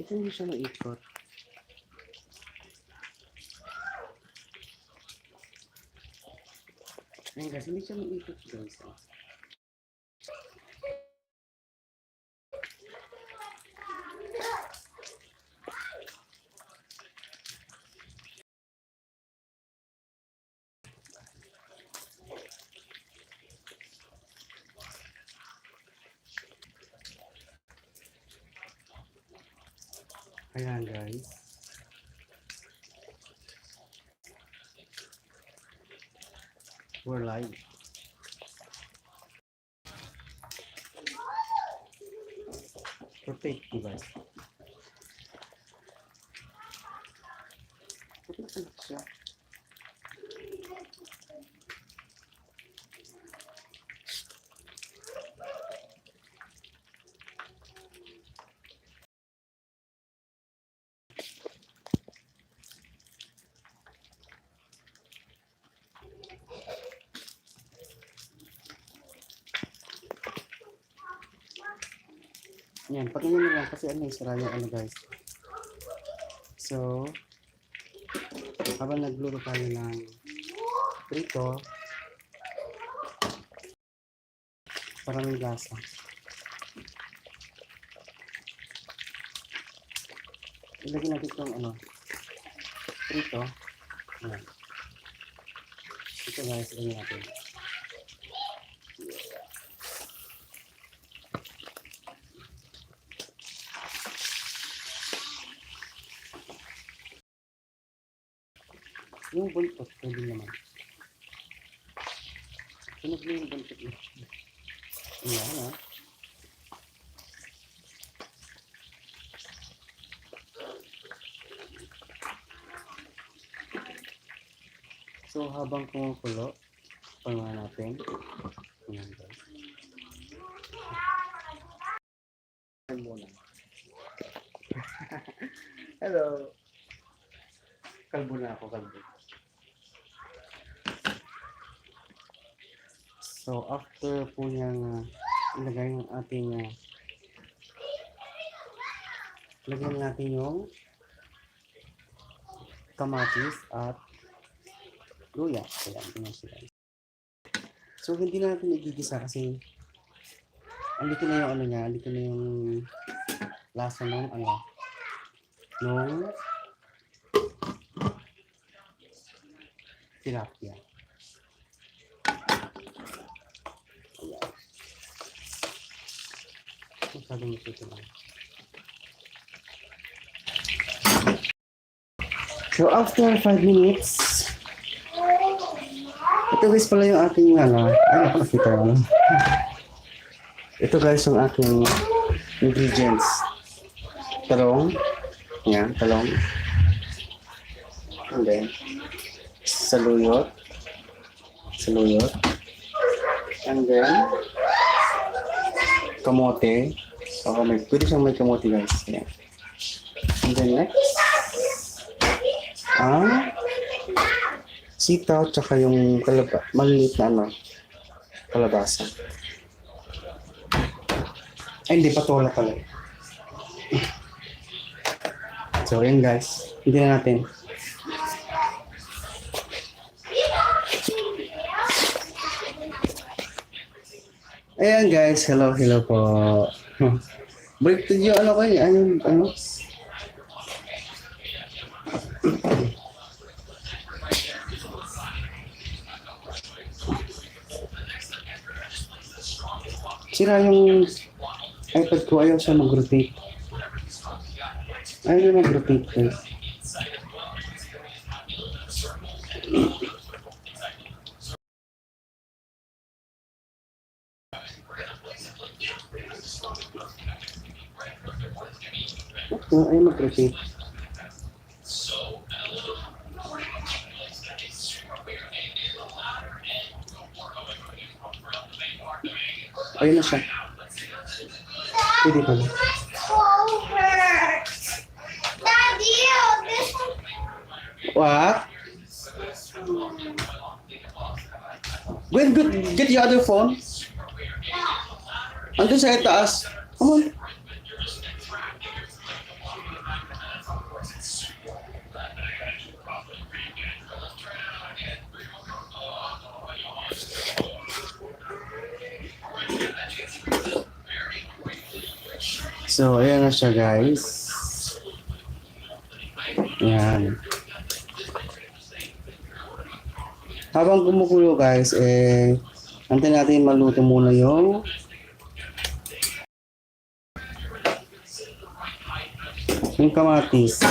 Ito hindi siya maikot. Ayun guys, hindi siya maikot guys. Ayan guys. We're live. Rotate ko guys. Rotate siya. Yan, pag ganyan lang kasi ano, sira yung ano guys. So, habang nagluluto tayo ng prito, para may lasa. Ilagay natin itong ano, prito. Ayan. Ito guys, ilagay natin. Yung buntot, pwede naman. Sunog na yung buntot niya. Ayan ha. So habang kumukulo, pangalan natin. Ayan guys. Ayan muna. Hello. Kalbo na ako, kalbo. So, after po niyang ilagay yung ating lagyan natin yung kamatis at luya. Kaya ito sila. So, hindi natin igigisa kasi andito na yung ano niya, andito na yung lasa ng ano, nung tilapia. Masyadong ito lang. So after 5 minutes, ito guys pala yung aking ano, ay ako nakita mo. Ito guys yung aking ingredients. Talong, yan, talong. And then, saluyot. And then, kamote. So, pwede siyang may kamote guys. Yan. And then next, sitaw tsaka yung maliliit na ano, kalabasa. Ay, hindi, patola pala. So, yan guys. Hindi na natin. Ayan guys, hello po. Break to you, ano kayo? Ano? Sira yung iPad ko, ayaw siya mag-rotate. Ayaw na mag-rotate guys. Ayaw mag-rotate. Ayun na siya. Pwede pa na. What? Go and get your other phone. Andun sa itaas. Come on. So, ayan na siya guys. Ayan. Habang kumukulo guys, antayin natin maluto muna yung kamatis.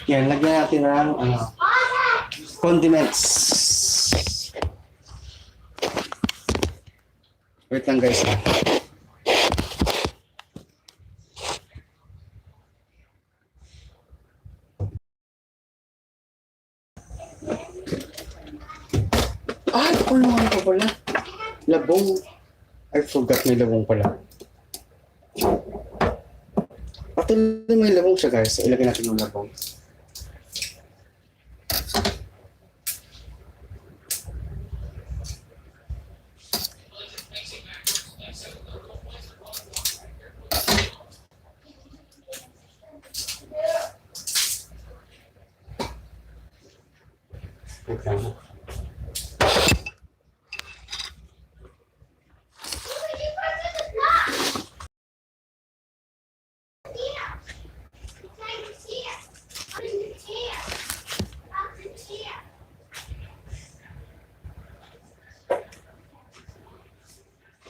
Yan, lagyan natin ng condiments. Wait lang guys. Kulungan ko pala. Labong. I forgot may labong pala. Actually, may labong siya guys. Ilagay natin yung labong. Okay.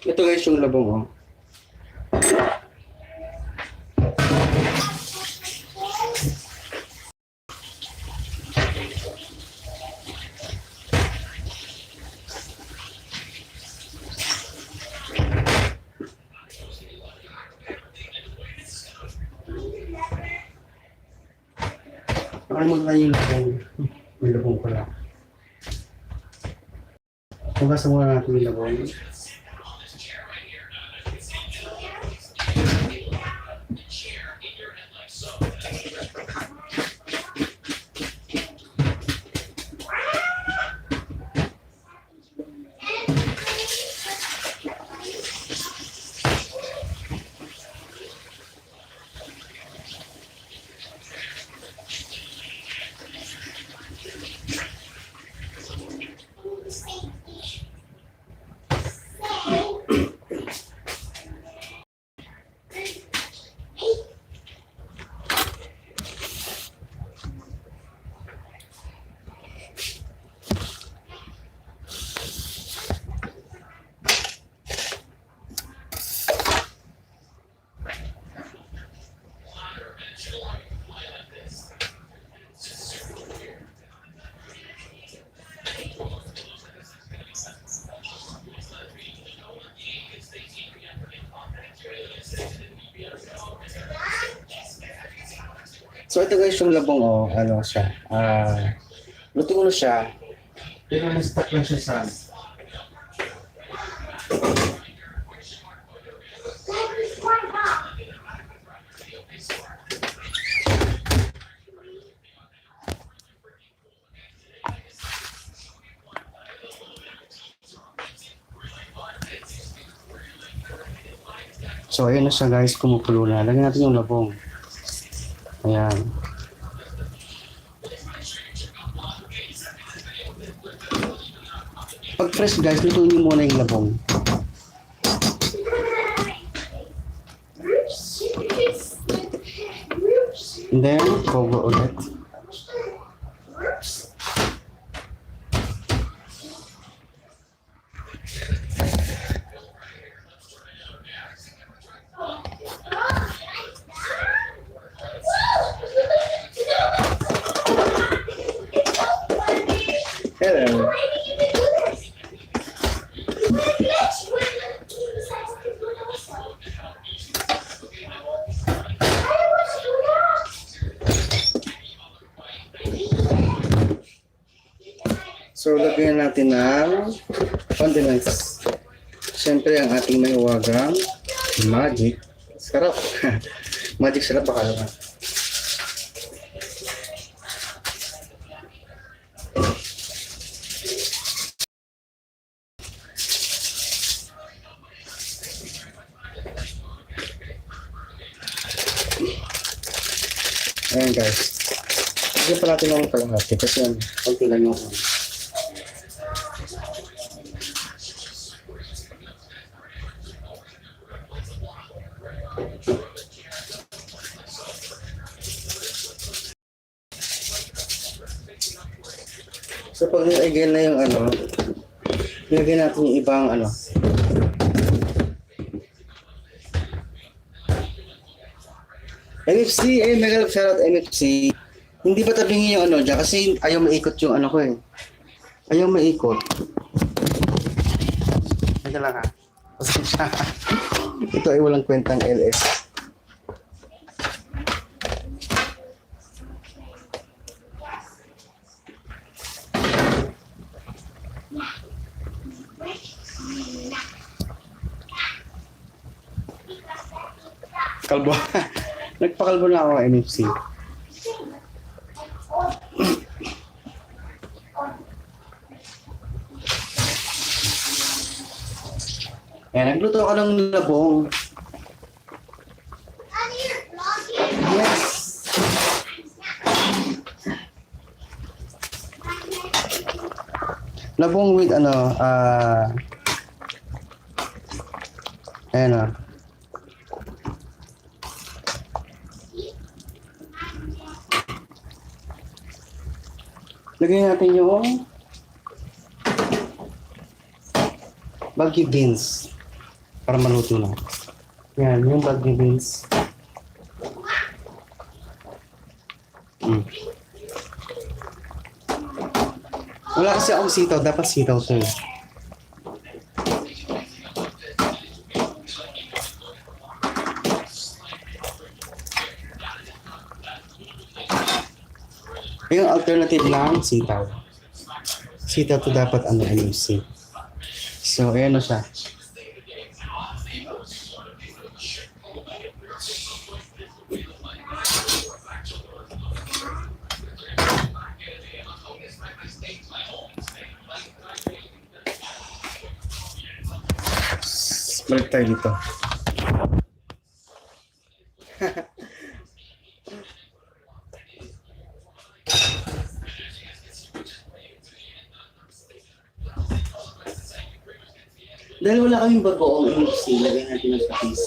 Ito guys yung labong Ano mo yung labong? May labong pala. Hugasan muna natin yung labong. So ito guys yung labong ano siya. Luto ko na siya. Pero na-stuck lang siya sa So ayun na siya guys, kumukulo na. Lagyan natin yung labong. Ayan. Pag fresh guys, lutuin niyo muna yung labong. And then, cover ulit. Hello. So, lagyan natin ng condiments. Siyempre, ang ating may uwagang magic. Sarap. Magic sarap baka naman. Ayan guys. Lagyan pa natin ng kalahati kasi yan, konti lang yung So pag nilagyan na yung ano, ilagay natin yung ibang ano. MFC, mega shoutout MFC. Hindi ba tabingin yung ano dyan? Kasi ayaw maikot yung ano ko eh. Ayaw maikot. Ito lang ha. Pasensya. Ito ay walang kwentang LS. Kalbo. Nagpakalbo na ako MFC. Ayan, nagluto ako ng labong. Yes. Labong with ano, ayan o. Lagyan natin yung baggy beans para maluto na. Yan, yung baggy beans. Wala kasi akong sitaw, dapat sitaw to eh. Yung alternative lang, sitaw. Sitaw to dapat ano, MFC. So, ayan na siya. Balik tayo dito. Dahil wala kaming bagoong MFC, lagyan natin ng patis.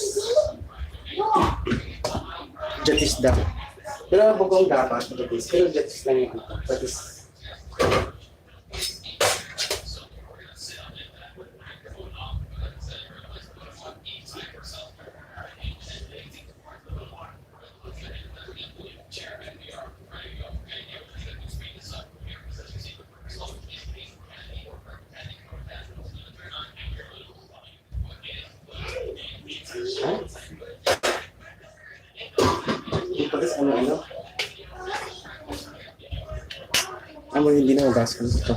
Jatis daw. Pero bagoong dapat, jatis. Pero jatis lang yung patis. Patis ano? Amo hindi na magas ko ito.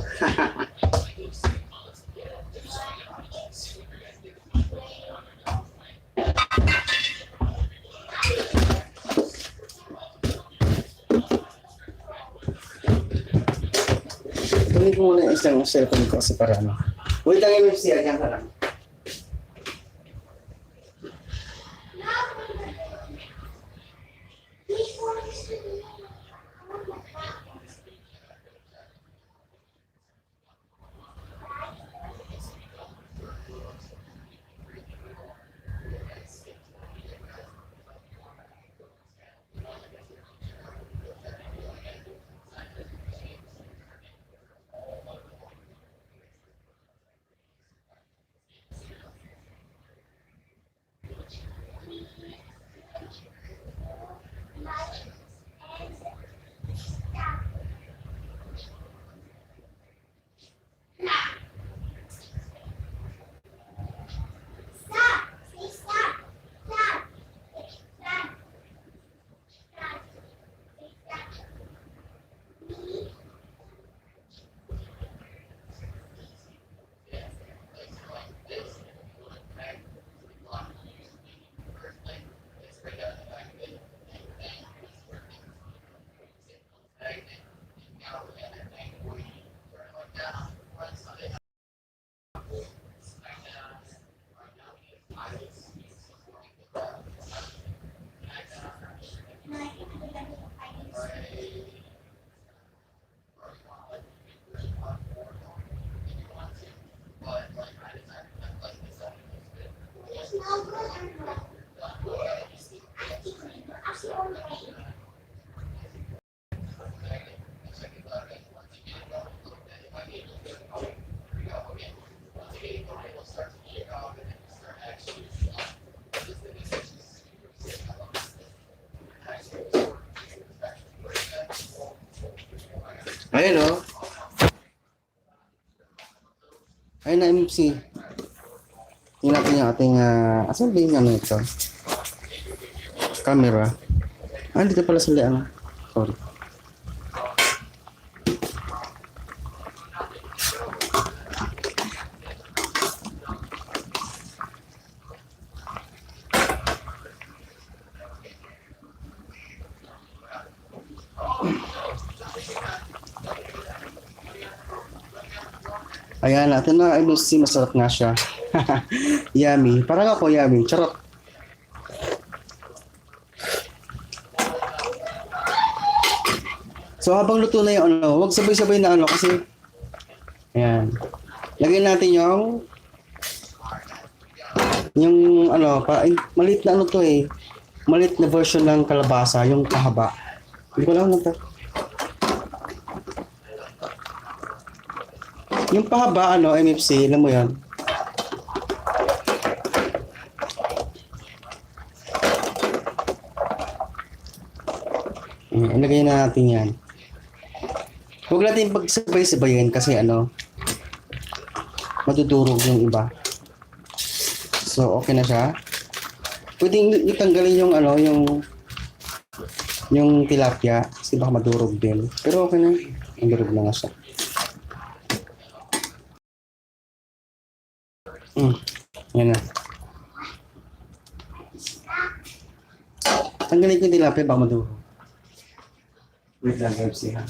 Kunin ko muna yung isang cellphone ko kasi para ano. Wait lang MFC, agyan ka lang. Ayun o. Ayun na MC. Tingnan natin yung ating, asan ba yung ano ito? Camera. Dito pala sila ano. Sorry. Ayan, natin na MC, masarap nga siya. Yummy. Parang ako, yummy. Charot. So habang luto na yung ano, huwag sabay-sabay na ano kasi ayan. Lagyan natin yung ano, maliit na ano to eh. Maliit na version ng kalabasa, yung kahaba. Hindi ko lang ano to. Yung pahaba ano, MFC, alam mo yan. Ilagay na natin yan. Huwag natin pagsabay-sabayin kasi ano, madudurog yung iba. So, okay na siya. Pwedeng itanggalin yung ano, yung tilapia kasi baka madurog din. Pero okay na. Madurog na nga siya. Yan na. Tanggalin ko yung tilapia baka madurog. Wait lang, FC ha.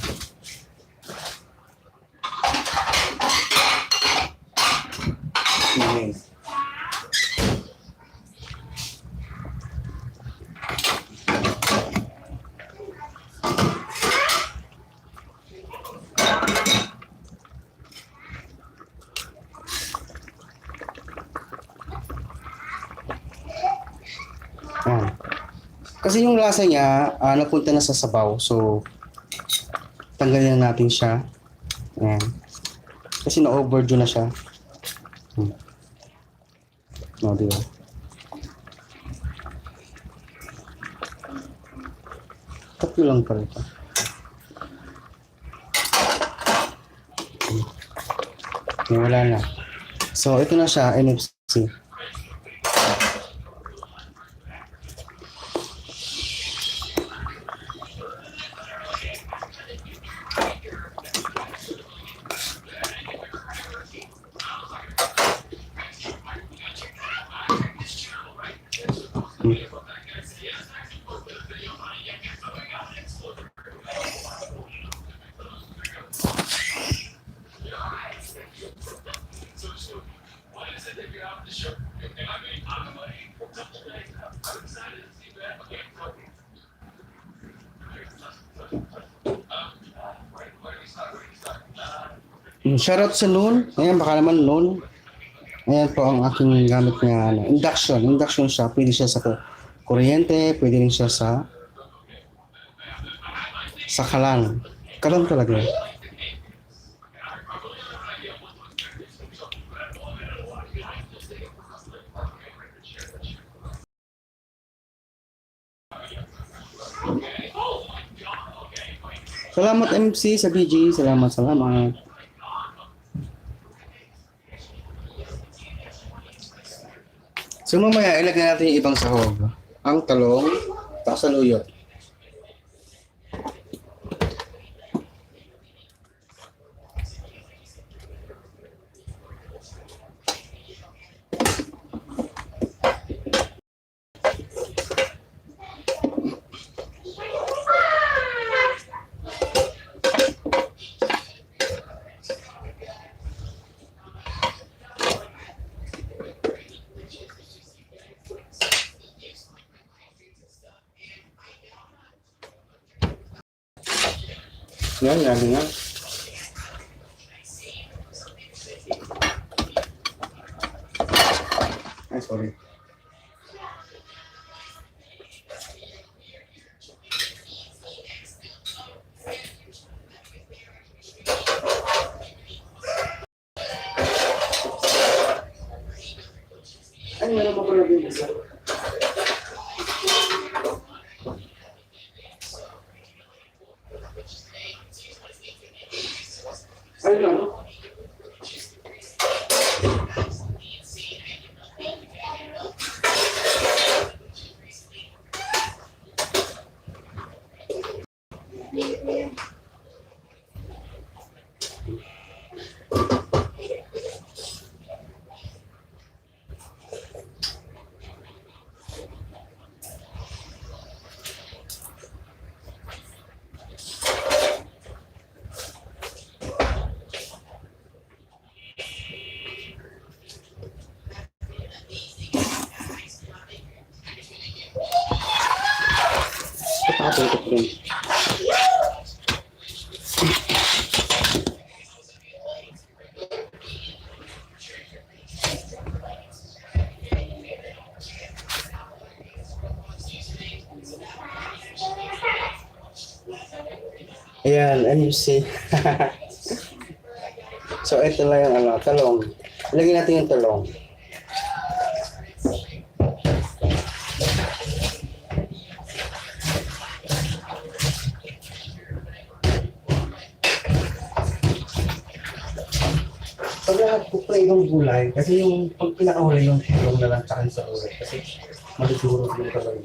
Okay. Kasi yung lasa niya, napunta na sa sabaw. So, tanggalin na natin siya. Ayan. Kasi na-overdue na siya. No, diba? Tatlo lang pala ito. Okay, wala na. So, ito na siya, NFC. Shoutout sa Noon. Ayan, baka naman Noon. Ayan po ang aking gamit na induction. Induction siya. Pwede siya sa kuryente. Pwede rin siya sa kalan. Kalan talaga. Salamat MC sa BG. Salamat. So mamaya ilagay natin yung ibang sahog. Ang talong, saluyot. Yan, lagi nga. Ay, sorry. Nakatutok din. Ayan, and you see. So, ito lang yung talong. Lagyan natin yung talong. Pag nakapupray ng gulay, kasi yung pag pinakahuli yung talong na lang tsaka sa ulit. Kasi maliguro yung talong.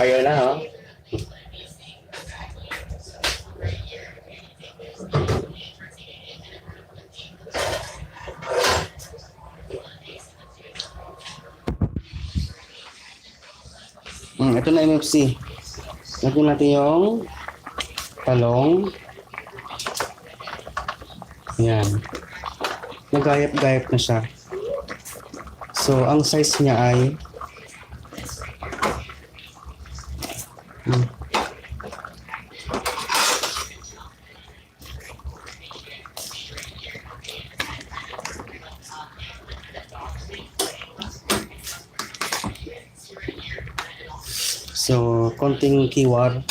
Ayun na, ha? Ito na MFC. Lagyan natin yung talong. Ayan. Nagayap-gayap na siya. So, ang size niya ay so, konting kiwar.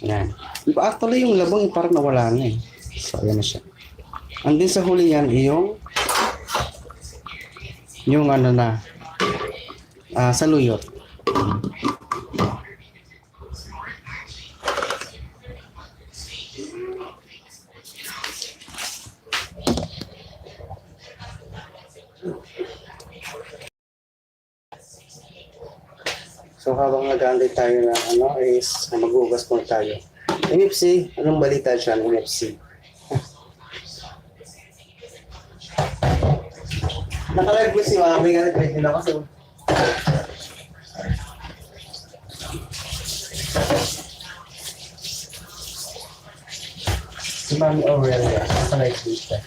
Ayan. Actually, yung labong parang nawala na eh. So, ayan na siya. And then sa huli yan, yung ano na, saluyot. So habang nag-aantay tayo na is maghugas muna tayo. MFC, anong balita dyan, MFC? Nakalive ko si Mami, nag-live din ako. So... si Mami Aurelia, nakalive dito.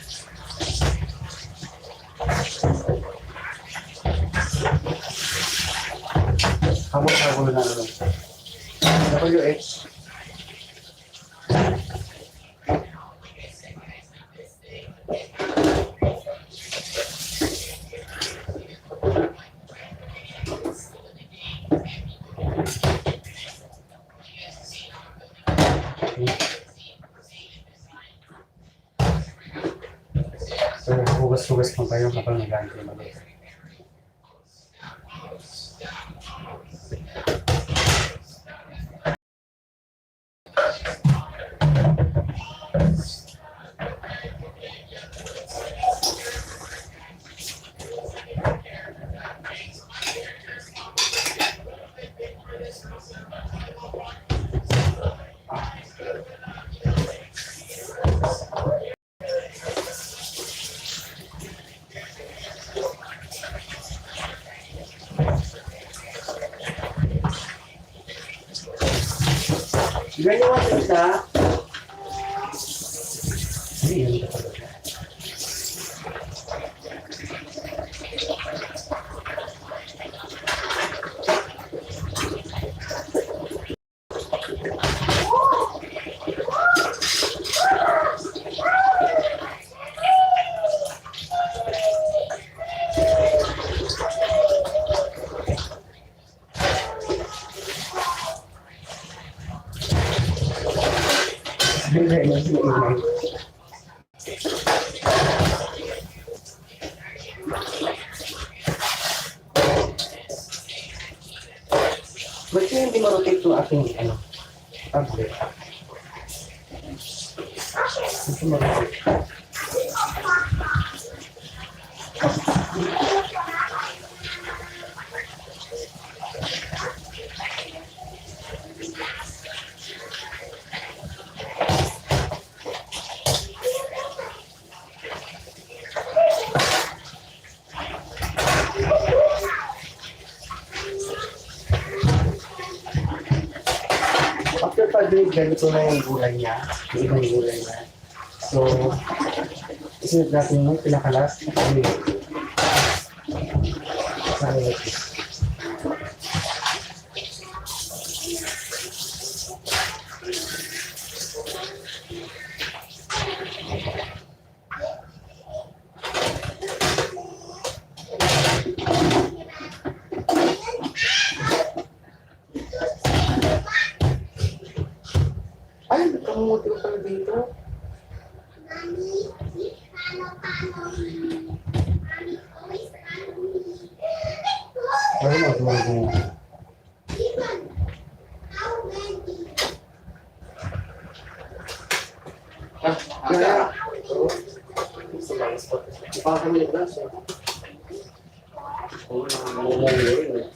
Habol-habol na naman. WH. So, hugas-hugas pa kayo kapag nag-aantay mag-aantay. Ganyan mo siya. Ayun. Ba't kaya hindi ma-rotate yung ating tablet? Hindi ma-rotate. natin ganito na yung gulay niya. Yung ibang gulay niya. So, isunod natin yung pinakalas. Sorry. Ay, nakamuti ko pala dito. Ay, nagmamahal. Kaya, kami na siya. Oo, nakamuti yun.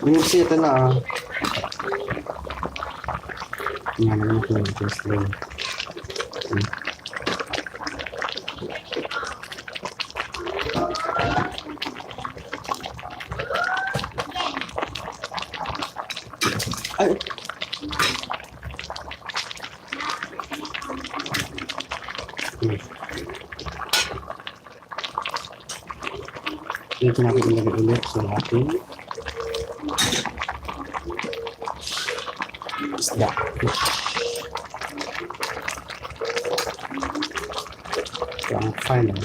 Minsan ito na ah. Yan ang yung just lang. Ay! Ito natin ilagay ulit sa ating isda. Ito ang final.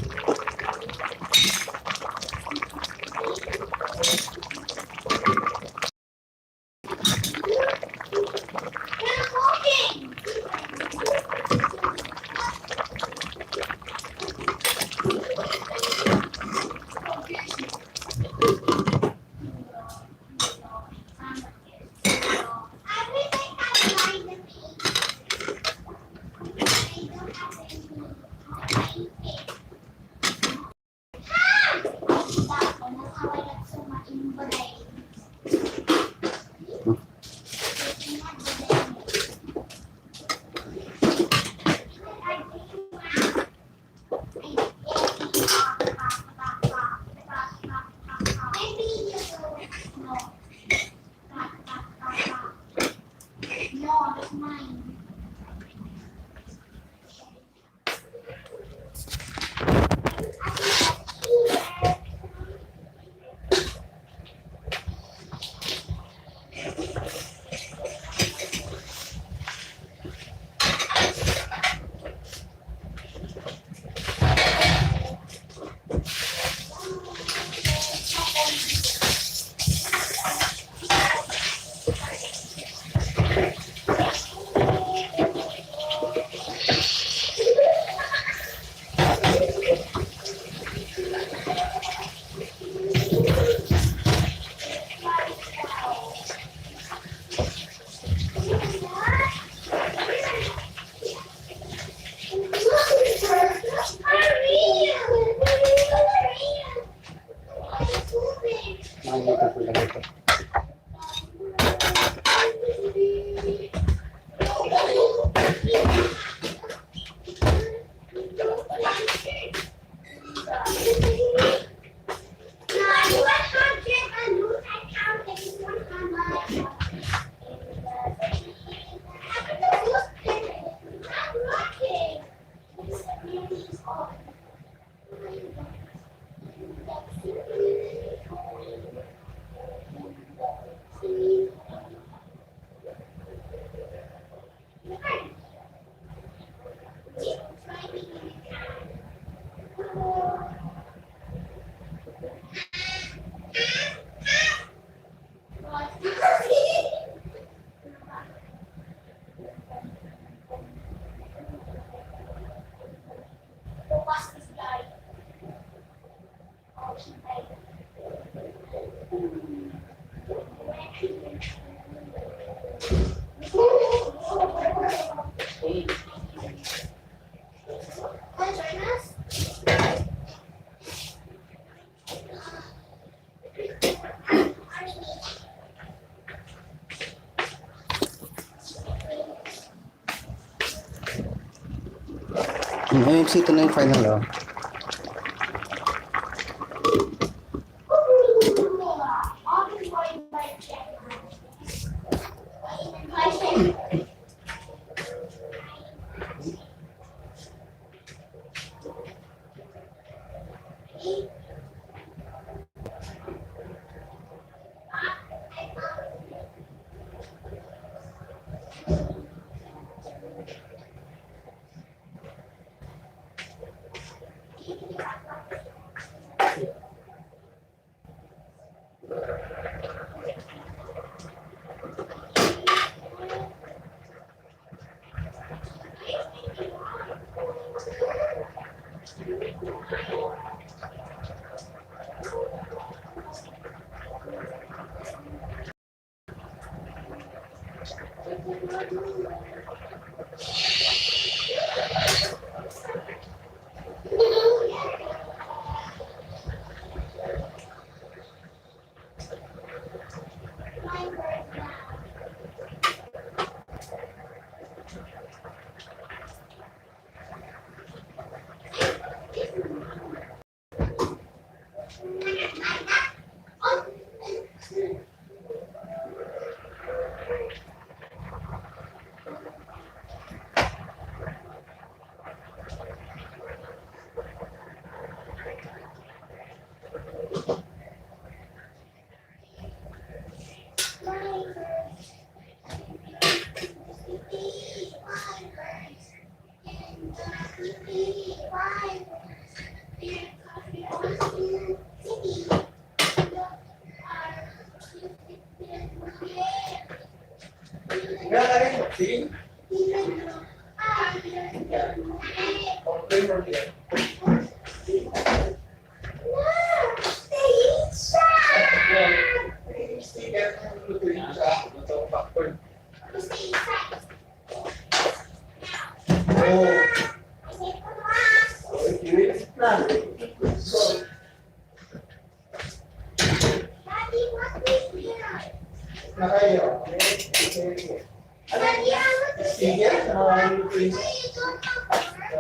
MMC, ito na yung final, oh.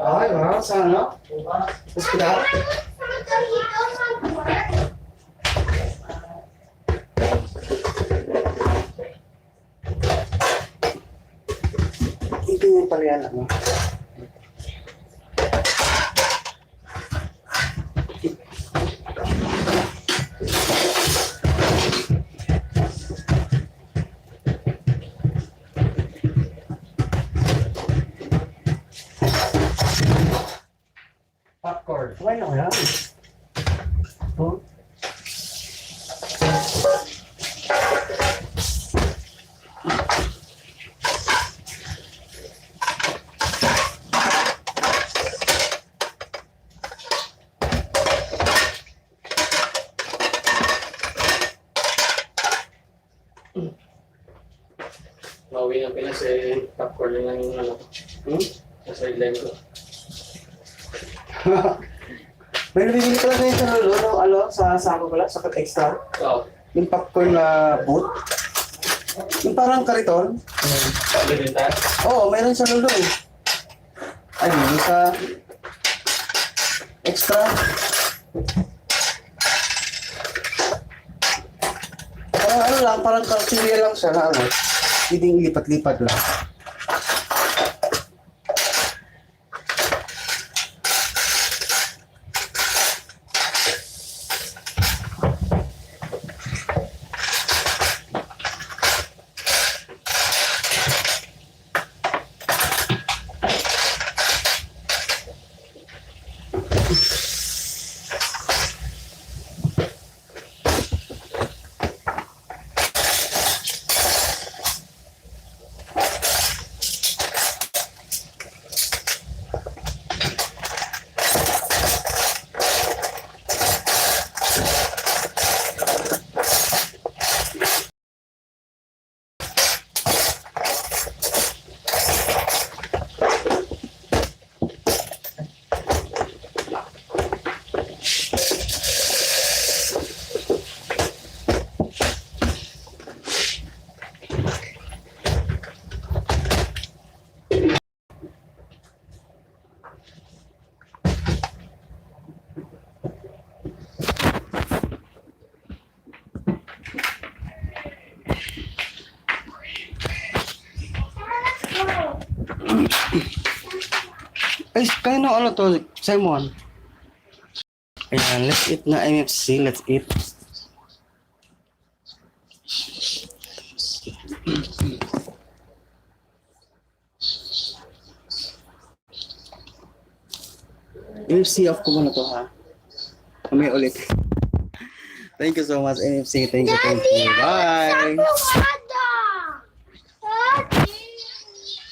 Ay, wow, saan ano? Hospital? Ito yung pala yan, ano? Popcorn. Kumain na kaya? Oh. Mauwi ng Pinas eh, popcorn lang yung ano, sa sideline ko. May nabibili pala ngayon sa Lolo, no, ano, sa sako pala, sa extra. Oo. Yung popcorn na boot. Yung parang kariton. Bibenta? Oo, mayroon sa Lolo eh. Ayun, yung sa extra. Parang ano lang, parang kartilya lang siya na ano. Hindi lipat-lipat lang. Ay, kaya na ano to, Simon. Ayan, let's eat na MFC. Let's eat. MFC off ko muna to ha. Kamay ulit. Thank you so much, NFC. Thank you. Bye.